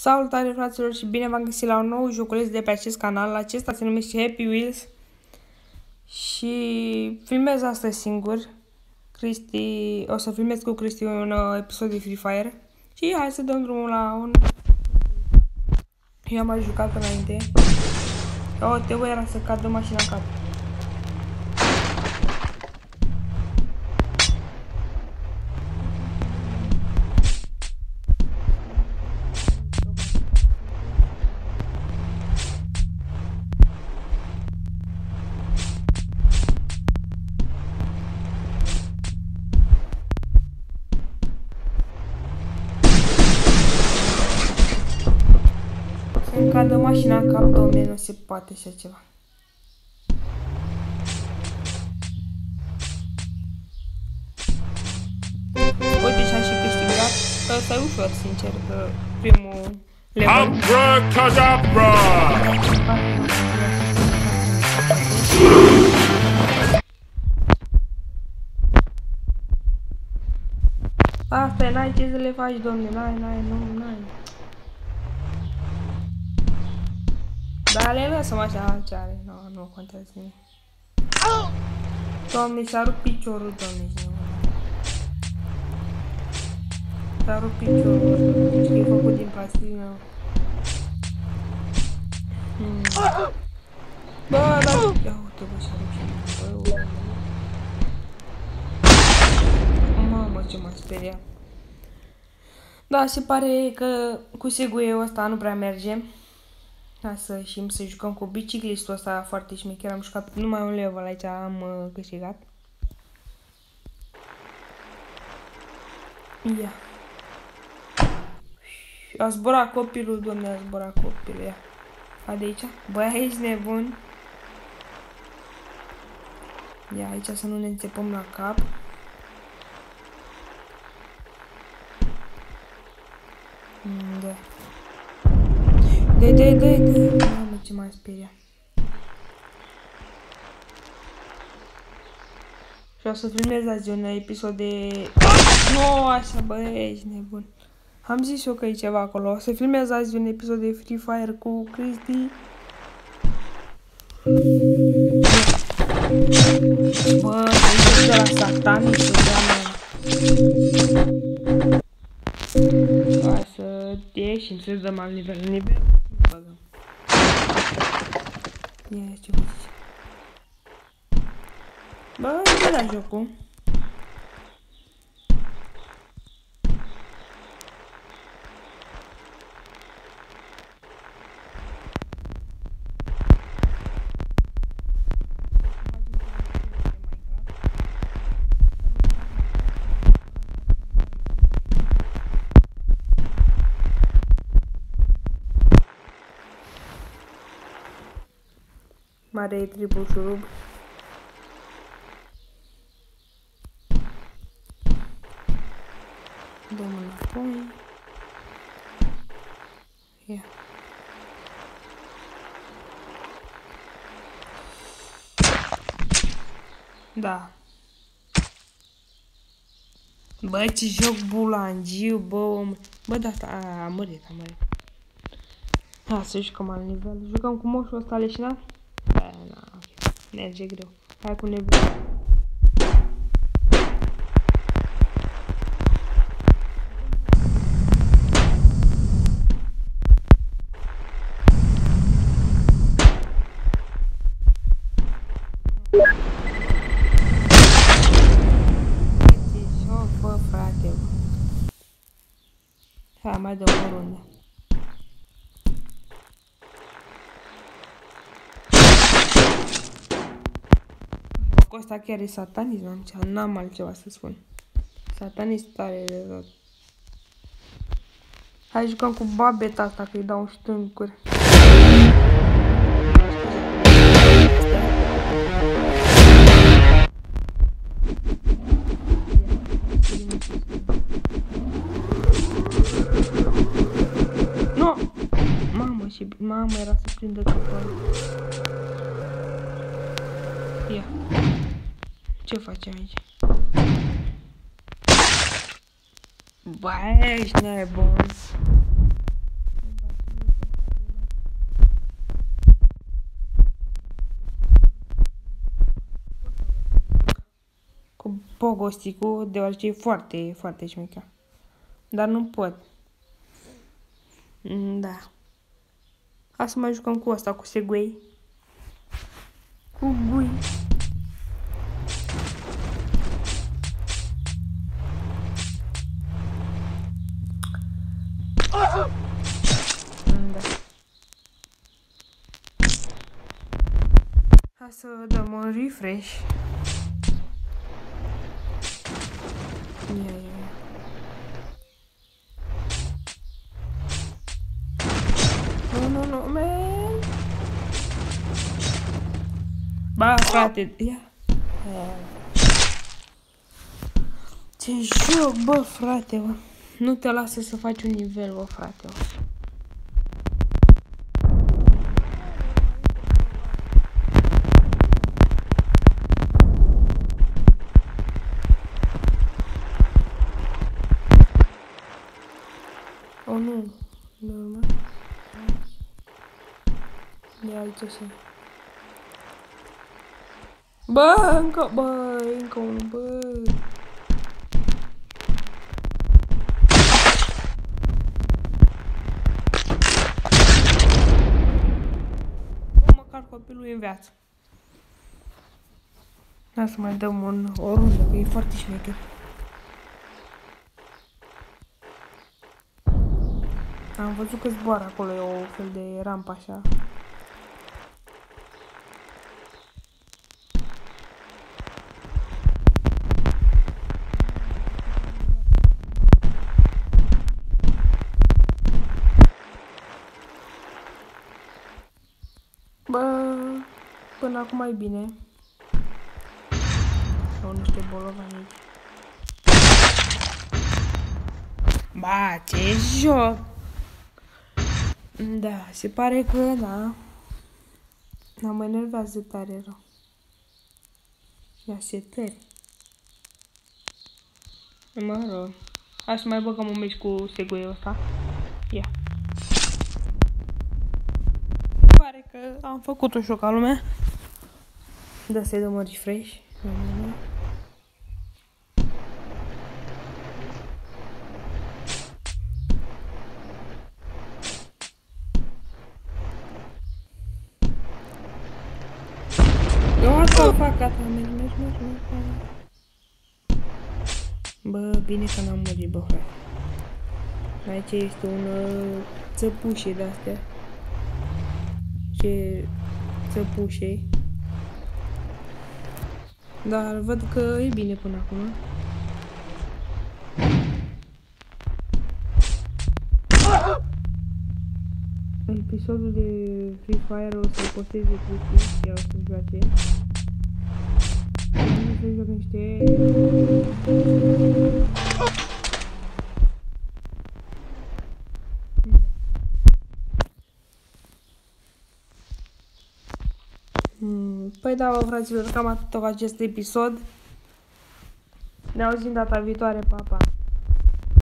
Salutare fraților și bine v-am găsit la un nou joculeț de pe acest canal. Acesta se numește Happy Wheels și filmez astăzi singur. O să filmez cu Cristi un episod de Free Fire și hai să dăm drumul la un... Eu am mai jucat înainte. Teoria era să cadă mașina în cap. Să-mi cadă mașina în cap, domne, nu se poate așa ceva. Uite și-am și câștigat. Ăsta e ușor, sincer, că primul level. Abracadabra! Asta e, n-ai ce să le faci, domne, n-ai. Dar le lăsăm așa, ce are, nu contează nimic. Doamne, s-a rupt piciorul, doamne, s-a rupt piciorul, deci că e făcut din plastic, Bă, dar... Ia uite, bă, s-a rupt și mamă, ce m-a speriat. Da, se pare că cu Segway-ul ăsta nu prea merge. Hai să ieșim să jucăm cu biciclistul ăsta foarte șmecher. Am jucat numai un level aici, am câștigat. Ia. A zburat copilul, domne, a zburat copilul, ia. Hai de aici. Băi, ești nebun. Ia, aici să nu ne înțepăm la cap. Da. Dă-i. Mamă, ce m-a speriat. Și o să filmez azi un episod de... Nu, așa, bă, ești nebun. Am zis eu că e ceva acolo. O să filmez azi un episod de Free Fire cu Cristi. Bă, să-i de la satanic, hai să ieșim, să dăm alt nivel. Băgăm. Ia, ce vă zice. Bă, ce la jocul? Mare e triplu șurub. Dăm înapoi. Ia. Da. Bă, ce joc bulangiu, bă. Bă, de asta, a murit. Hai să jucăm alt nivel. Jucăm cu moșul ăsta leșinat? Da, merge greu. Hai cu nebun. Ce joc, bă, frate, bă. Hai, mai dăm o rundă. Asta chiar e satanism, n-am altceva să spun. Satanist tare de tot. Hai jucăm cu babeta asta, că îi dau ștâncuri. Nu! Mamă, era să prindă capul. Ia. Ce facem aici? Băi, ești nebun. Pogo-stick-ul, deoarece e foarte, foarte șmecher. Dar nu pot. Da. Hai să mai jucăm cu asta, cu Segway. Cu gui. Da. Hai să dăm un refresh. Ia. Nu, man. Ba, frate, ia. Ce joc, bă, frate, bă. Nu te lasă să faci un nivel, bă, frate, bă. Oh, nu. Normal. Ia aici așa. Bă, încă unul, bă. Bă, măcar copilul e în viață. Hai să mai dăm o rundă, că e foarte șmecher. Am văzut că zboară acolo, e o fel de rampă așa. Bă, până acum e bine. Sau niște bolovani aici. Ba, ce joc! Da, se pare că da. Mă enervează tare rău. Ia setări. Mă rog. Hai să mai băgăm un meci cu Segway-ul ăsta. Ia. Pare că am făcut-o și ca lumea. Da, să-i dăm un refresh. Eu asta fac, gata, mergi. Bă, bine că n-am murit, bă, frate. Aici este un țăpușe de-astea. Ce țăpușe. Dar văd că e bine până acum. Episodul de Free Fire o să-l postez de Cristi, chiar o să-mi joace. O să joc niște... Păi da, fraților, cam atât cu acest episod. Ne auzim data viitoare, pa, pa!